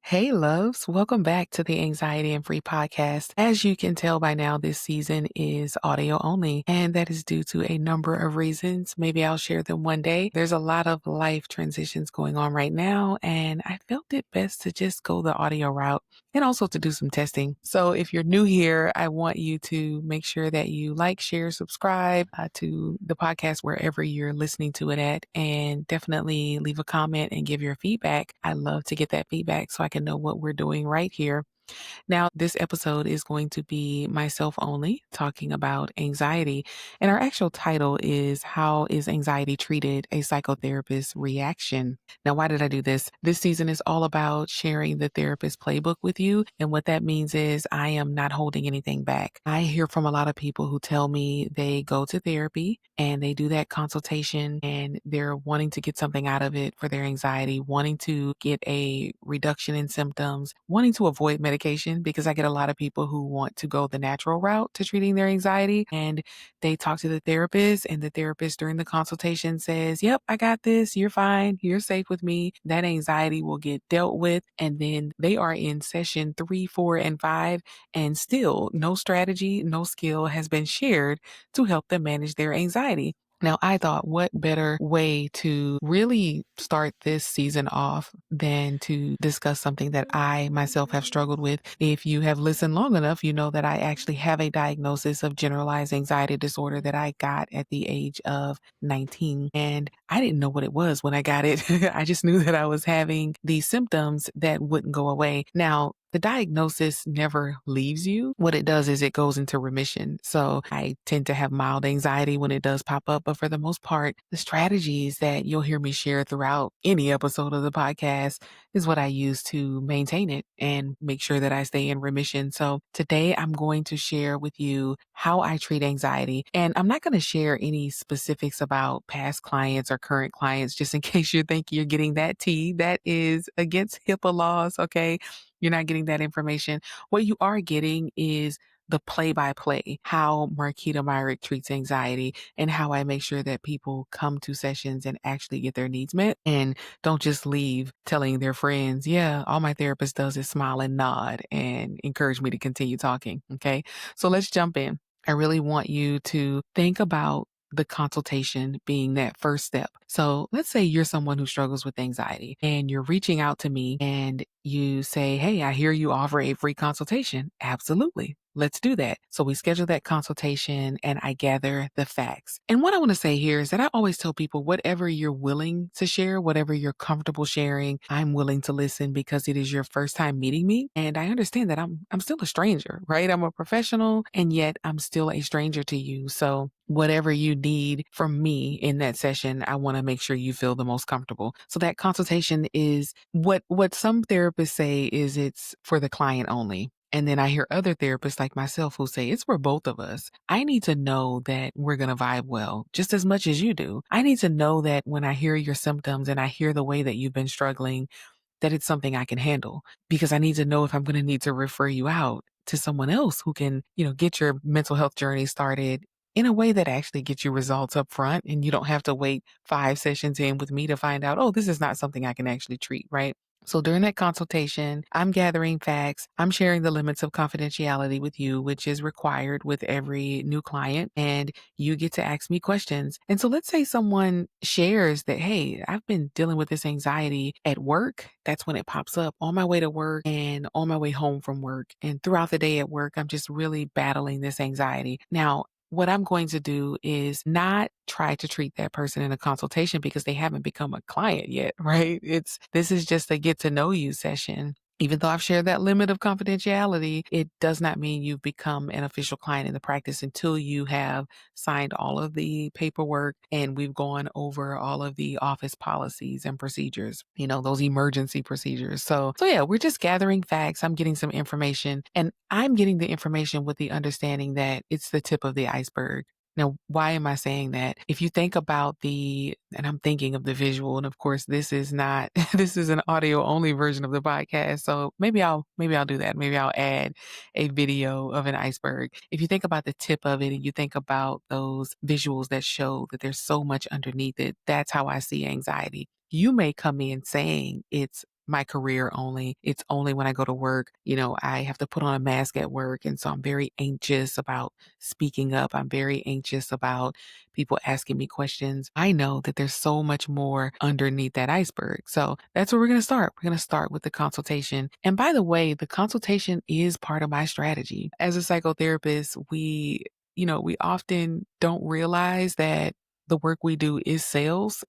Hey, loves. Welcome back to the Anxiety and Free podcast. As you can tell by now, this season is audio only, and that is due to a number of reasons. Maybe I'll share them one day. There's a lot of life transitions going on right now, and I felt it best to just go the audio route and also to do some testing. So if you're new here, I want you to make sure that you like, share, subscribe to the podcast wherever you're listening to it at, and definitely leave a comment and give your feedback. I love to get that feedback so I can know what we're doing right here. Now, this episode is going to be myself only talking about anxiety. And our actual title is How is Anxiety Treated? A Psychotherapist's Reaction. Now, why did I do this? This season is all about sharing the therapist playbook with you. And what that means is I am not holding anything back. I hear from a lot of people who tell me they go to therapy and they do that consultation and they're wanting to get something out of it for their anxiety, wanting to get a reduction in symptoms, wanting to avoid medication, because I get a lot of people who want to go the natural route to treating their anxiety, and they talk to the therapist, and the therapist during the consultation says, "Yep, I got this. You're fine. You're safe with me." That anxiety will get dealt with, and then they are in session 3, 4, and 5, and still no strategy, no skill has been shared to help them manage their anxiety. Now, I thought, what better way to really start this season off than to discuss something that I myself have struggled with. If you have listened long enough, you know that I actually have a diagnosis of generalized anxiety disorder that I got at the age of 19. And I didn't know what it was when I got it. I just knew that I was having these symptoms that wouldn't go away. Now, the diagnosis never leaves you. What it does is it goes into remission. So I tend to have mild anxiety when it does pop up. But for the most part, the strategies that you'll hear me share throughout any episode of the podcast is what I use to maintain it and make sure that I stay in remission. So today I'm going to share with you how I treat anxiety. And I'm not going to share any specifics about past clients or current clients, just in case you think you're getting that tea. That is against HIPAA laws. Okay. You're not getting that information. What you are getting is the play by play, how Marquita treats anxiety and how I make sure that people come to sessions and actually get their needs met and don't just leave telling their friends, yeah, all my therapist does is smile and nod and encourage me to continue talking. Okay. So let's jump in. I really want you to think about the consultation being that first step. So let's say you're someone who struggles with anxiety and you're reaching out to me and you say, "Hey, I hear you offer a free consultation." Absolutely. Let's do that. So we schedule that consultation and I gather the facts. And what I want to say here is that I always tell people whatever you're willing to share, whatever you're comfortable sharing, I'm willing to listen because it is your first time meeting me. And I understand that I'm still a stranger, right? I'm a professional and yet I'm still a stranger to you. So whatever you need from me in that session, I want to make sure you feel the most comfortable. So that consultation is what some therapists say is it's for the client only. And then I hear other therapists like myself who say it's for both of us. I need to know that we're going to vibe well just as much as you do. I need to know that when I hear your symptoms and I hear the way that you've been struggling, that it's something I can handle, because I need to know if I'm going to need to refer you out to someone else who can, get your mental health journey started in a way that actually gets you results up front and you don't have to wait 5 sessions in with me to find out, oh, this is not something I can actually treat, right? So during that consultation, I'm gathering facts. I'm sharing the limits of confidentiality with you, which is required with every new client. And you get to ask me questions. And so let's say someone shares that, hey, I've been dealing with this anxiety at work. That's when it pops up on my way to work and on my way home from work. And throughout the day at work, I'm just really battling this anxiety. Now, what I'm going to do is not try to treat that person in a consultation because they haven't become a client yet, right? This is just a get to know you session. Even though I've shared that limit of confidentiality, it does not mean you've become an official client in the practice until you have signed all of the paperwork and we've gone over all of the office policies and procedures, those emergency procedures. So yeah, we're just gathering facts. I'm getting some information and I'm getting the information with the understanding that it's the tip of the iceberg. Now, why am I saying that? If you think about and I'm thinking of the visual, and of course, this is not, this is an audio only version of the podcast. So maybe I'll do that. Maybe I'll add a video of an iceberg. If you think about the tip of it and you think about those visuals that show that there's so much underneath it, that's how I see anxiety. You may come in saying it's my career only. It's only when I go to work. I have to put on a mask at work. And so I'm very anxious about speaking up. I'm very anxious about people asking me questions. I know that there's so much more underneath that iceberg. So that's where we're going to start. We're going to start with the consultation. And by the way, the consultation is part of my strategy. As a psychotherapist, we often don't realize that the work we do is sales.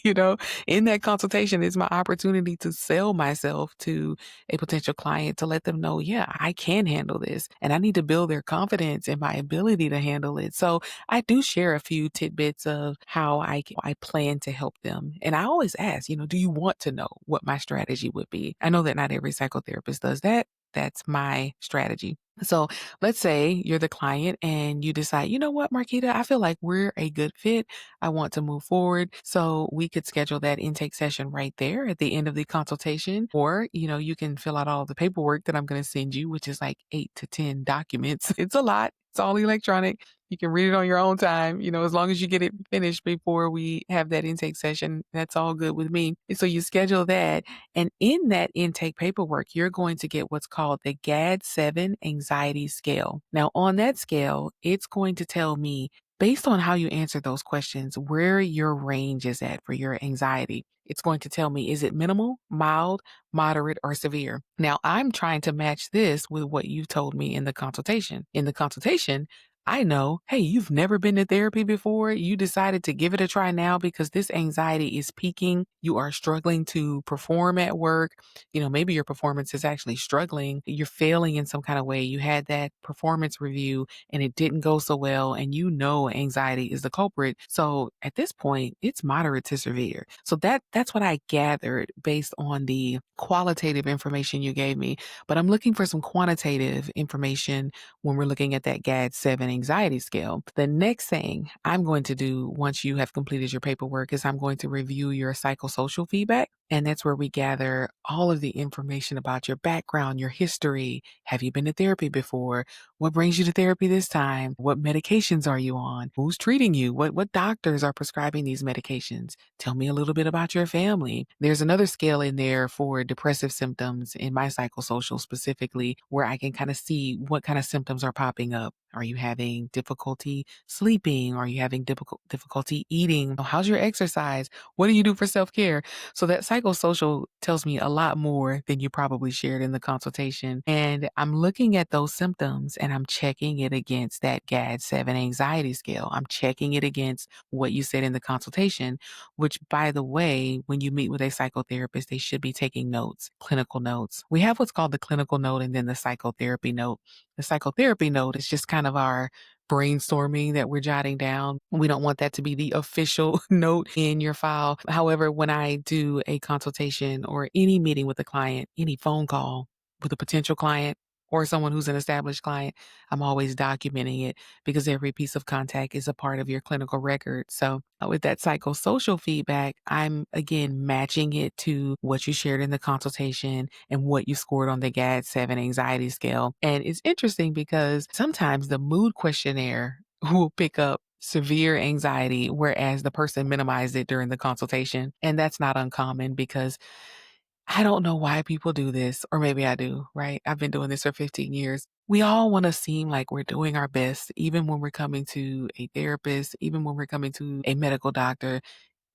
you know, in that consultation is my opportunity to sell myself to a potential client to let them know, yeah, I can handle this and I need to build their confidence in my ability to handle it. So I do share a few tidbits of how I plan to help them. And I always ask, do you want to know what my strategy would be? I know that not every psychotherapist does that. That's my strategy. So let's say you're the client and you decide, you know what, Marquita, I feel like we're a good fit. I want to move forward. So we could schedule that intake session right there at the end of the consultation. Or, you can fill out all the paperwork that I'm going to send you, which is like 8 to 10 documents. It's a lot. It's all electronic. You can read it on your own time, as long as you get it finished before we have that intake session. That's all good with me. So you schedule that. And in that intake paperwork, you're going to get what's called the 𝐭𝐡𝐢 anxiety scale. Now, on that scale, it's going to tell me, based on how you answer those questions, where your range is at for your anxiety. It's going to tell me, is it minimal, mild, moderate, or severe? Now, I'm trying to match this with what you told me in the consultation. In the consultation, I know, hey, you've never been to therapy before. You decided to give it a try now because this anxiety is peaking. You are struggling to perform at work. Maybe your performance is actually struggling. You're failing in some kind of way. You had that performance review and it didn't go so well. And anxiety is the culprit. So at this point, it's moderate to severe. So that's what I gathered based on the qualitative information you gave me. But I'm looking for some quantitative information when we're looking at that 𝐭𝐡𝐢 anxiety scale. The next thing I'm going to do once you have completed your paperwork is I'm going to review your psychosocial feedback. And that's where we gather all of the information about your background, your history. Have you been to therapy before? What brings you to therapy this time? What medications are you on? Who's treating you? What doctors are prescribing these medications? Tell me a little bit about your family. There's another scale in there for depressive symptoms in my psychosocial specifically, where I can kind of see what kind of symptoms are popping up. Are you having difficulty sleeping? Are you having difficulty eating? How's your exercise? What do you do for self-care? So that psychosocial tells me a lot more than you probably shared in the consultation. And I'm looking at those symptoms and I'm checking it against that 𝐭𝐡𝐢 anxiety scale. I'm checking it against what you said in the consultation, which, by the way, when you meet with a psychotherapist, they should be taking notes, clinical notes. We have what's called the clinical note and then the psychotherapy note. The psychotherapy note is just kind of our brainstorming that we're jotting down. We don't want that to be the official note in your file. However, when I do a consultation or any meeting with a client, any phone call with a potential client or someone who's an established client, I'm always documenting it because every piece of contact is a part of your clinical record. So with that psychosocial feedback, I'm again matching it to what you shared in the consultation and what you scored on the 𝐭𝐡𝐢 anxiety scale. And it's interesting because sometimes the mood questionnaire will pick up severe anxiety, whereas the person minimized it during the consultation. And that's not uncommon because I don't know why people do this, or maybe I do, right? I've been doing this for 15 years. We all want to seem like we're doing our best, even when we're coming to a therapist, even when we're coming to a medical doctor.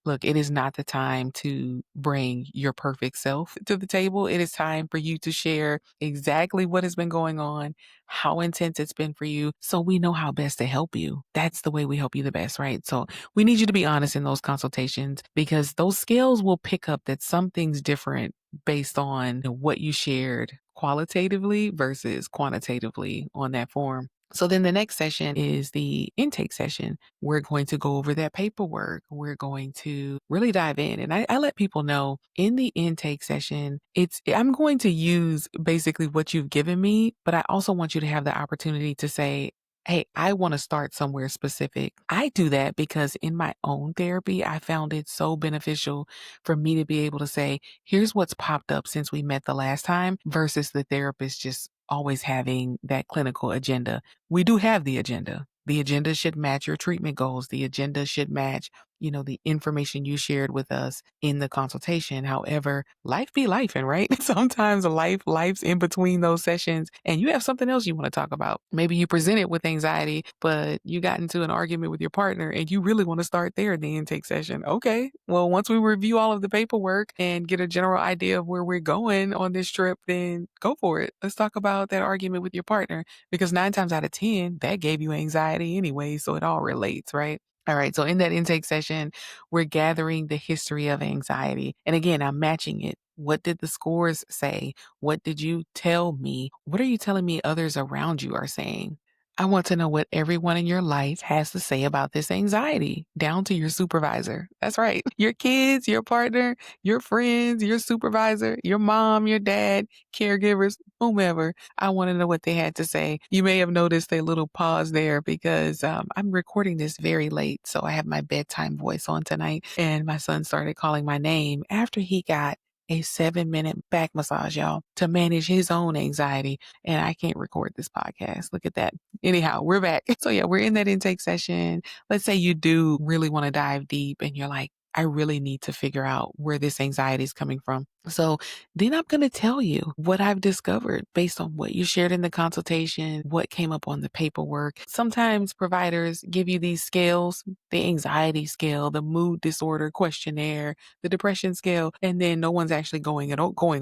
Look, it is not the time to bring your perfect self to the table. It is time for you to share exactly what has been going on, how intense it's been for you, so we know how best to help you. That's the way we help you the best, right? So we need you to be honest in those consultations because those scales will pick up that something's different based on what you shared qualitatively versus quantitatively on that form. So then the next session is the intake session. We're going to go over that paperwork. We're going to really dive in. And I let people know in the intake session, I'm going to use basically what you've given me, but I also want you to have the opportunity to say, hey, I want to start somewhere specific. I do that because in my own therapy, I found it so beneficial for me to be able to say, here's what's popped up since we met the last time versus the therapist just always having that clinical agenda. We do have the agenda. The agenda should match your treatment goals. The agenda should match the information you shared with us in the consultation. However, life be lifing, right? Sometimes life's in between those sessions and you have something else you want to talk about. Maybe you presented with anxiety, but you got into an argument with your partner and you really want to start there in the intake session. Okay. Well, once we review all of the paperwork and get a general idea of where we're going on this trip, then go for it. Let's talk about that argument with your partner because 9 times out of 10, that gave you anxiety anyway. So it all relates, right? All right. So in that intake session, we're gathering the history of anxiety. And again, I'm matching it. What did the scores say? What did you tell me? What are you telling me others around you are saying? I want to know what everyone in your life has to say about this anxiety, down to your supervisor. That's right. Your kids, your partner, your friends, your supervisor, your mom, your dad, caregivers, whomever. I want to know what they had to say. You may have noticed a little pause there because I'm recording this very late. So I have my bedtime voice on tonight. And my son started calling my name after he got a 7-minute back massage, y'all, to manage his own anxiety. And I can't record this podcast. Look at that. Anyhow, we're back. So yeah, we're in that intake session. Let's say you do really want to dive deep and you're like, I really need to figure out where this anxiety is coming from. So then I'm going to tell you what I've discovered based on what you shared in the consultation, what came up on the paperwork. Sometimes providers give you these scales, the anxiety scale, the mood disorder questionnaire, the depression scale, and then no one's actually going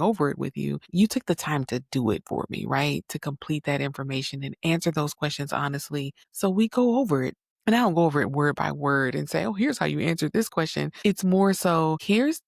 over it with you. You took the time to do it for me, right? To complete that information and answer those questions honestly. So we go over it. And I don't go over it word by word and say, oh, here's how you answered this question. It's more so here's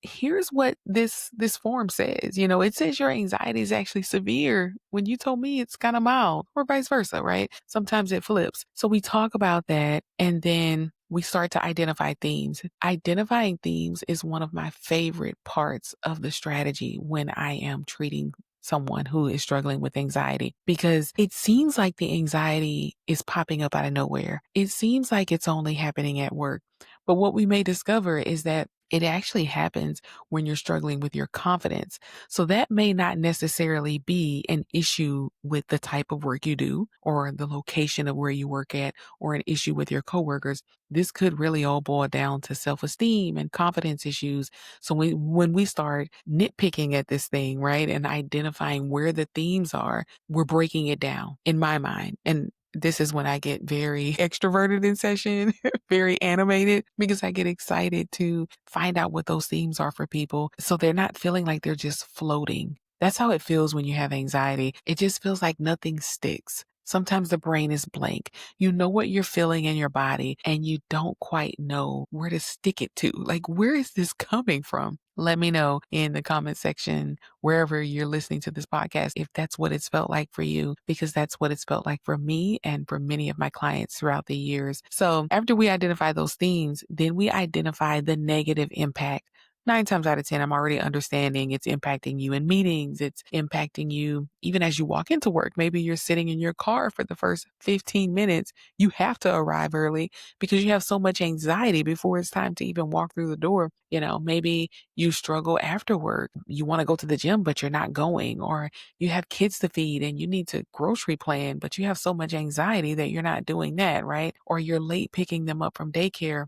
what this form says. It says your anxiety is actually severe when you told me it's kind of mild, or vice versa, right? Sometimes it flips. So we talk about that and then we start to identify themes. Identifying themes is one of my favorite parts of the strategy when I am treating someone who is struggling with anxiety because it seems like the anxiety is popping up out of nowhere. It seems like it's only happening at work. But what we may discover is that it actually happens when you're struggling with your confidence. So that may not necessarily be an issue with the type of work you do or the location of where you work at or an issue with your coworkers. This could really all boil down to self-esteem and confidence issues. So when we start nitpicking at this thing, right, and identifying where the themes are, we're breaking it down in my mind. And this is when I get very extroverted in session, very animated, because I get excited to find out what those themes are for people. So they're not feeling like they're just floating. That's how it feels when you have anxiety. It just feels like nothing sticks. Sometimes the brain is blank. You know what you're feeling in your body and you don't quite know where to stick it to. Like, where is this coming from? Let me know in the comment section, wherever you're listening to this podcast, if that's what it's felt like for you, because that's what it's felt like for me and for many of my clients throughout the years. So after we identify those themes, then we identify the negative impact. 9 times out of 10, I'm already understanding it's impacting you in meetings. It's impacting you even as you walk into work. Maybe you're sitting in your car for the first 15 minutes. You have to arrive early because you have so much anxiety before it's time to even walk through the door. Maybe you struggle after work. You want to go to the gym, but you're not going, or you have kids to feed and you need to grocery plan, but you have so much anxiety that you're not doing that, right? Or you're late picking them up from daycare.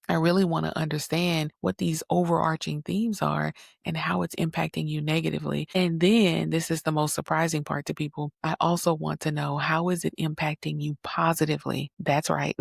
I really want to understand what these overarching themes are and how it's impacting you negatively. And then this is the most surprising part to people. I also want to know, how is it impacting you positively? That's right.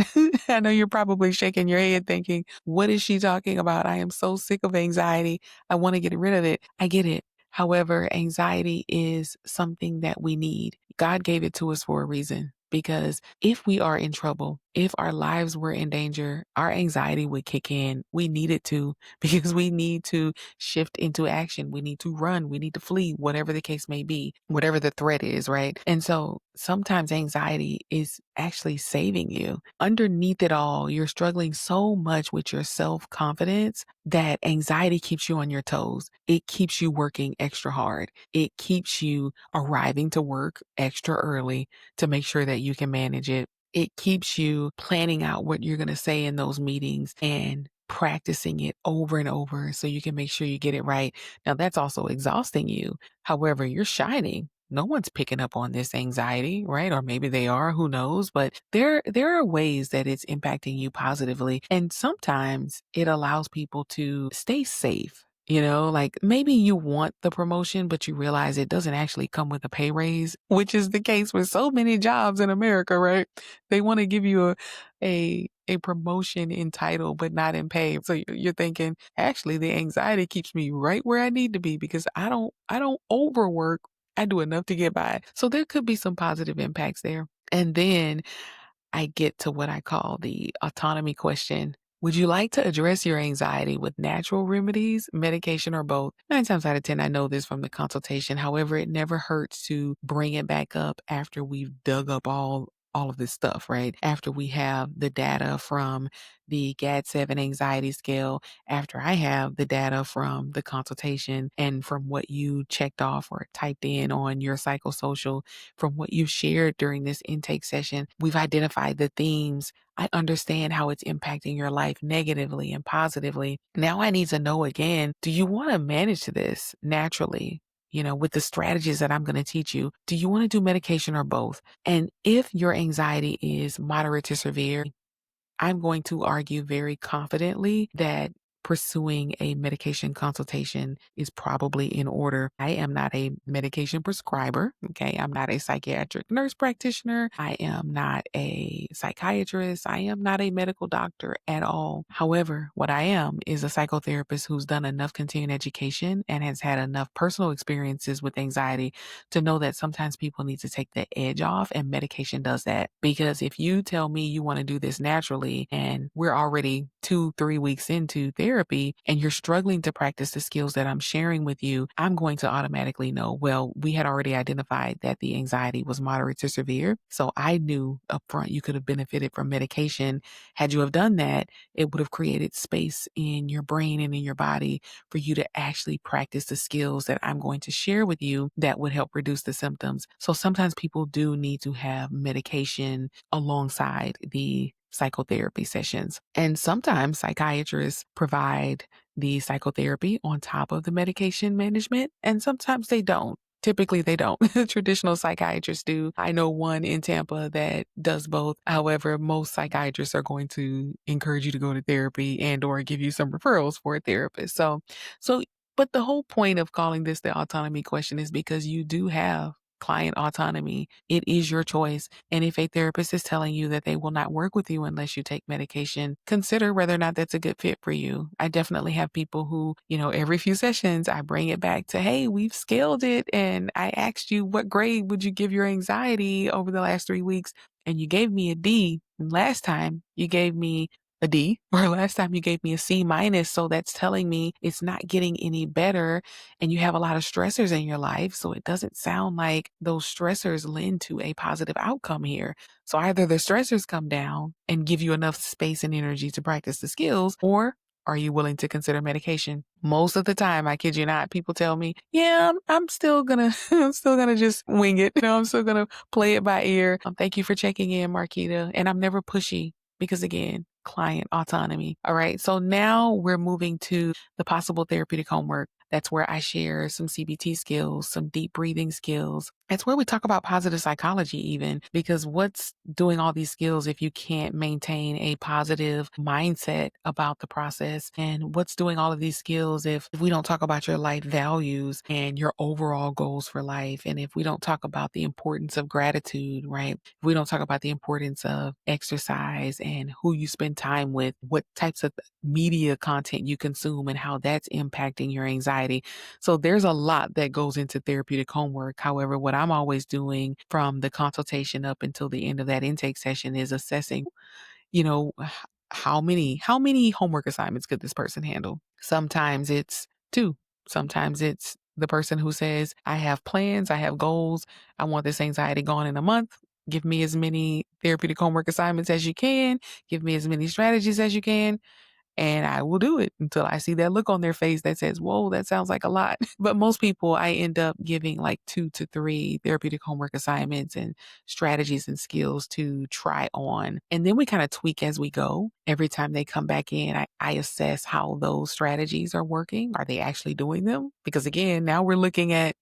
I know you're probably shaking your head thinking, what is she talking about? I am so sick of anxiety. I want to get rid of it. I get it. However, anxiety is something that we need. God gave it to us for a reason. Because if we are in trouble, if our lives were in danger, our anxiety would kick in. We need it to because we need to shift into action. We need to run. We need to flee, whatever the case may be, whatever the threat is, right? And so sometimes anxiety is actually saving you. Underneath it all, you're struggling so much with your self-confidence that anxiety keeps you on your toes. It keeps you working extra hard. It keeps you arriving to work extra early to make sure that you can manage it. It keeps you planning out what you're going to say in those meetings and practicing it over and over so you can make sure you get it right. Now, that's also exhausting you. However, you're shining. no one's picking up on this anxiety, right? Or maybe they are, who knows? But there are ways that it's impacting you positively. And sometimes it allows people to stay safe. Like maybe you want the promotion, but you realize it doesn't actually come with a pay raise, which is the case with so many jobs in America, right? They want to give you a promotion in title, but not in pay. So you're thinking, actually, the anxiety keeps me right where I need to be because I don't overwork. I do enough to get by. So there could be some positive impacts there. And then I get to what I call the autonomy question. Would you like to address your anxiety with natural remedies, medication, or both? 9 times out of 10, I know this from the consultation. However, it never hurts to bring it back up after we've dug up all of this stuff, right? After we have the data from the GAD-7 anxiety scale, after I have the data from the consultation and from what you checked off or typed in on your psychosocial, from what you shared during this intake session, we've identified the themes. I understand how it's impacting your life negatively and positively. Now I need to know again, do you want to manage this naturally? With the strategies that I'm going to teach you, do you want to do medication or both? And if your anxiety is moderate to severe, I'm going to argue very confidently that pursuing a medication consultation is probably in order. I am not a medication prescriber. Okay. I'm not a psychiatric nurse practitioner. I am not a psychiatrist. I am not a medical doctor at all. However, what I am is a psychotherapist who's done enough continuing education and has had enough personal experiences with anxiety to know that sometimes people need to take the edge off, and medication does that. Because if you tell me you want to do this naturally and we're already 2-3 weeks into therapy and you're struggling to practice the skills that I'm sharing with you, I'm going to automatically know, well, we had already identified that the anxiety was moderate to severe. So I knew upfront you could have benefited from medication. Had you have done that, it would have created space in your brain and in your body for you to actually practice the skills that I'm going to share with you that would help reduce the symptoms. So sometimes people do need to have medication alongside the psychotherapy sessions. And sometimes psychiatrists provide the psychotherapy on top of the medication management, and sometimes they don't. Typically, they don't. Traditional psychiatrists do. I know one in Tampa that does both. However, most psychiatrists are going to encourage you to go to therapy and or give you some referrals for a therapist. So, but the whole point of calling this the autonomy question is because you do have client autonomy. It is your choice. And if a therapist is telling you that they will not work with you unless you take medication, consider whether or not that's a good fit for you. I definitely have people who, every few sessions, I bring it back to, hey, we've scaled it. And I asked you, what grade would you give your anxiety over the last 3 weeks? And you gave me a D. And last time you gave me a D, or last time you gave me a C minus. So that's telling me it's not getting any better, and you have a lot of stressors in your life. So it doesn't sound like those stressors lend to a positive outcome here. So either the stressors come down and give you enough space and energy to practice the skills, or are you willing to consider medication? Most of the time, I kid you not, people tell me, yeah, I'm still gonna, I'm still gonna just wing it. I'm still gonna play it by ear. Thank you for checking in, Marquita. And I'm never pushy because again, client autonomy. All right. So now we're moving to the possible therapeutic homework. That's where I share some CBT skills, some deep breathing skills. That's where we talk about positive psychology even, because what's doing all these skills if you can't maintain a positive mindset about the process? And what's doing all of these skills if we don't talk about your life values and your overall goals for life? And if we don't talk about the importance of gratitude, right? If we don't talk about the importance of exercise and who you spend time with, what types of media content you consume and how that's impacting your anxiety. So there's a lot that goes into therapeutic homework. However, what I'm always doing from the consultation up until the end of that intake session is assessing, you know, how many homework assignments could this person handle? Sometimes it's 2. Sometimes it's the person who says, I have plans, I have goals, I want this anxiety gone in a month. Give me as many therapeutic homework assignments as you can. Give me as many strategies as you can. And I will do it until I see that look on their face that says, whoa, that sounds like a lot. But most people, I end up giving like 2 to 3 therapeutic homework assignments and strategies and skills to try on. And then we kind of tweak as we go. Every time they come back in, I assess how those strategies are working. Are they actually doing them? Because again, now we're looking at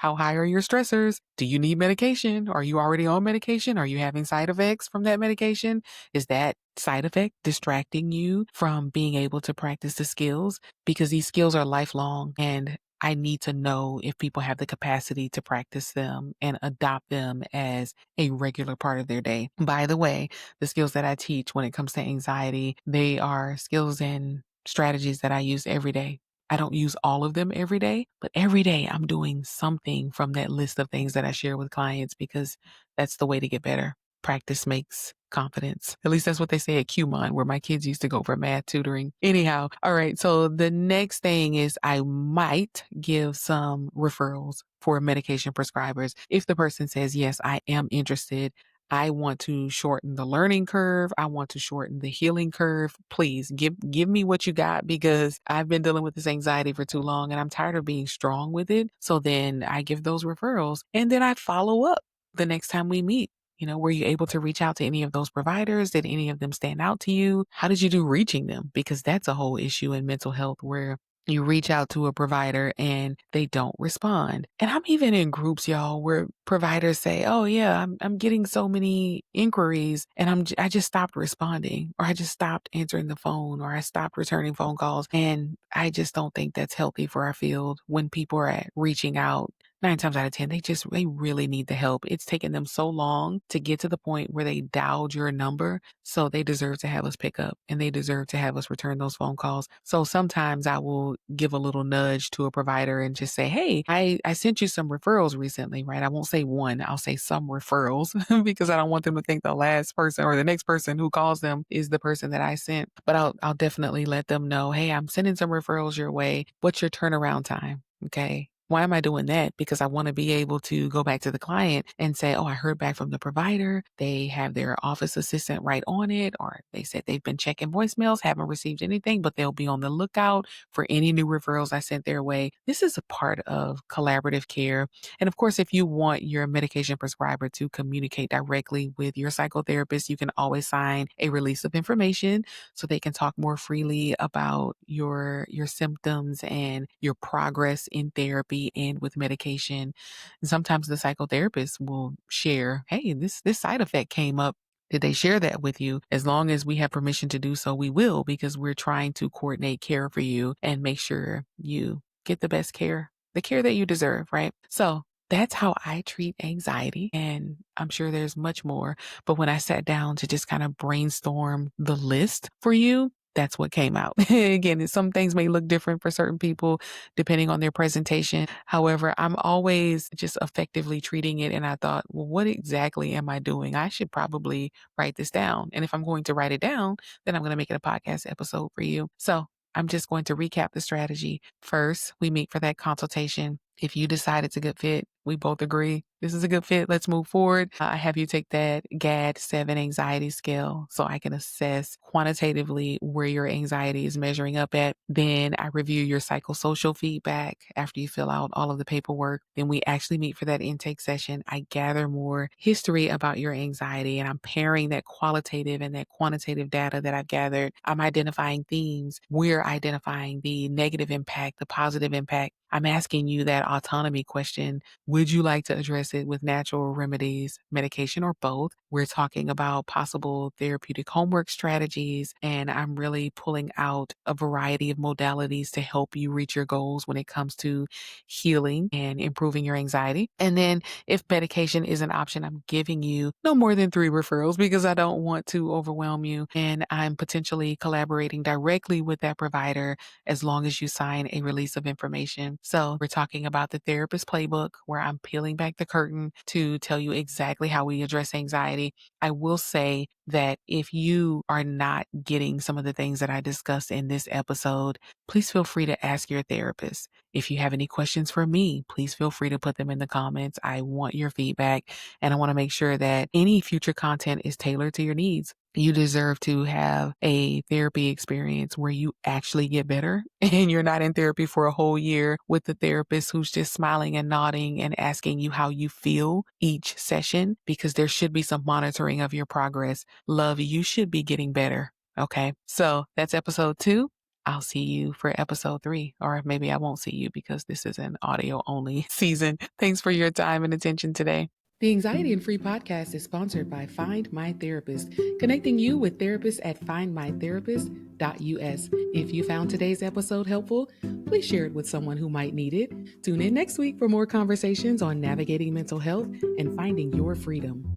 How high are your stressors? Do you need medication? Are you already on medication? Are you having side effects from that medication? Is that side effect distracting you from being able to practice the skills? Because these skills are lifelong, and I need to know if people have the capacity to practice them and adopt them as a regular part of their day. By the way, the skills that I teach when it comes to anxiety, they are skills and strategies that I use every day. I don't use all of them every day, but every day I'm doing something from that list of things that I share with clients because that's the way to get better. Practice makes confidence. At least that's what they say at 𝐞𝐬𝐢, where my kids used to go for math tutoring. Anyhow, all right. So the next thing is I might give some referrals for medication prescribers. If the person says, yes, I am interested, I want to shorten the learning curve. I want to shorten the healing curve. Please give me what you got, because I've been dealing with this anxiety for too long and I'm tired of being strong with it. So then I give those referrals and then I follow up the next time we meet. Were you able to reach out to any of those providers? Did any of them stand out to you? How did you do reaching them? Because that's a whole issue in mental health where you reach out to a provider and they don't respond. And I'm even in groups, y'all, where providers say, "Oh yeah, I'm getting so many inquiries and I just stopped responding, or I just stopped answering the phone, or I stopped returning phone calls." And I just don't think that's healthy for our field when people are reaching out. 9 times out of 10, they really need the help. It's taken them so long to get to the point where they dialed your number. So they deserve to have us pick up and they deserve to have us return those phone calls. So sometimes I will give a little nudge to a provider and just say, "Hey, I sent you some referrals recently," right? I won't say one, I'll say some referrals because I don't want them to think the last person or the next person who calls them is the person that I sent. But I'll definitely let them know, "Hey, I'm sending some referrals your way. What's your turnaround time?" Okay. Why am I doing that? Because I want to be able to go back to the client and say, "Oh, I heard back from the provider. They have their office assistant right on it," or they said they've been checking voicemails, haven't received anything, but they'll be on the lookout for any new referrals I sent their way. This is a part of collaborative care. And of course, if you want your medication prescriber to communicate directly with your psychotherapist, you can always sign a release of information so they can talk more freely about your symptoms and your progress in therapy and with medication. And sometimes the psychotherapist will share, "Hey, this side effect came up. Did they share that with you?" As long as we have permission to do so, we will, because we're trying to coordinate care for you and make sure you get the best care, the care that you deserve, right? So that's how I treat anxiety. And I'm sure there's much more. But when I sat down to just kind of brainstorm the list for you, that's what came out. Again, some things may look different for certain people depending on their presentation. However, I'm always just effectively treating it. And I thought, well, what exactly am I doing? I should probably write this down. And if I'm going to write it down, then I'm going to make it a podcast episode for you. So I'm just going to recap the strategy. First, we meet for that consultation. If you decide it's a good fit, we both agree this is a good fit, let's move forward. I have you take that 𝐭𝐡𝐢 anxiety scale so I can assess quantitatively where your anxiety is measuring up at. Then I review your psychosocial feedback after you fill out all of the paperwork. Then we actually meet for that intake session. I gather more history about your anxiety and I'm pairing that qualitative and that quantitative data that I've gathered. I'm identifying themes. We're identifying the negative impact, the positive impact. I'm asking you that autonomy question. Would you like to address it with natural remedies, medication, or both? We're talking about possible therapeutic homework strategies, and I'm really pulling out a variety of modalities to help you reach your goals when it comes to healing and improving your anxiety. And then if medication is an option, I'm giving you no more than 3 referrals because I don't want to overwhelm you. And I'm potentially collaborating directly with that provider as long as you sign a release of information. So we're talking about the therapist playbook where I'm peeling back the curtain to tell you exactly how we address anxiety. I will say that if you are not getting some of the things that I discussed in this episode, please feel free to ask your therapist. If you have any questions for me, please feel free to put them in the comments. I want your feedback and I want to make sure that any future content is tailored to your needs. You deserve to have a therapy experience where you actually get better and you're not in therapy for a whole year with the therapist who's just smiling and nodding and asking you how you feel each session, because there should be some monitoring of your progress. Love, you should be getting better. Okay. So that's episode 2. I'll see you for episode 3, or maybe I won't see you because this is an audio only season. Thanks for your time and attention today. The Anxiety and Free podcast is sponsored by Find My Therapist, connecting you with therapists at findmytherapist.us. If you found today's episode helpful, please share it with someone who might need it. Tune in next week for more conversations on navigating mental health and finding your freedom.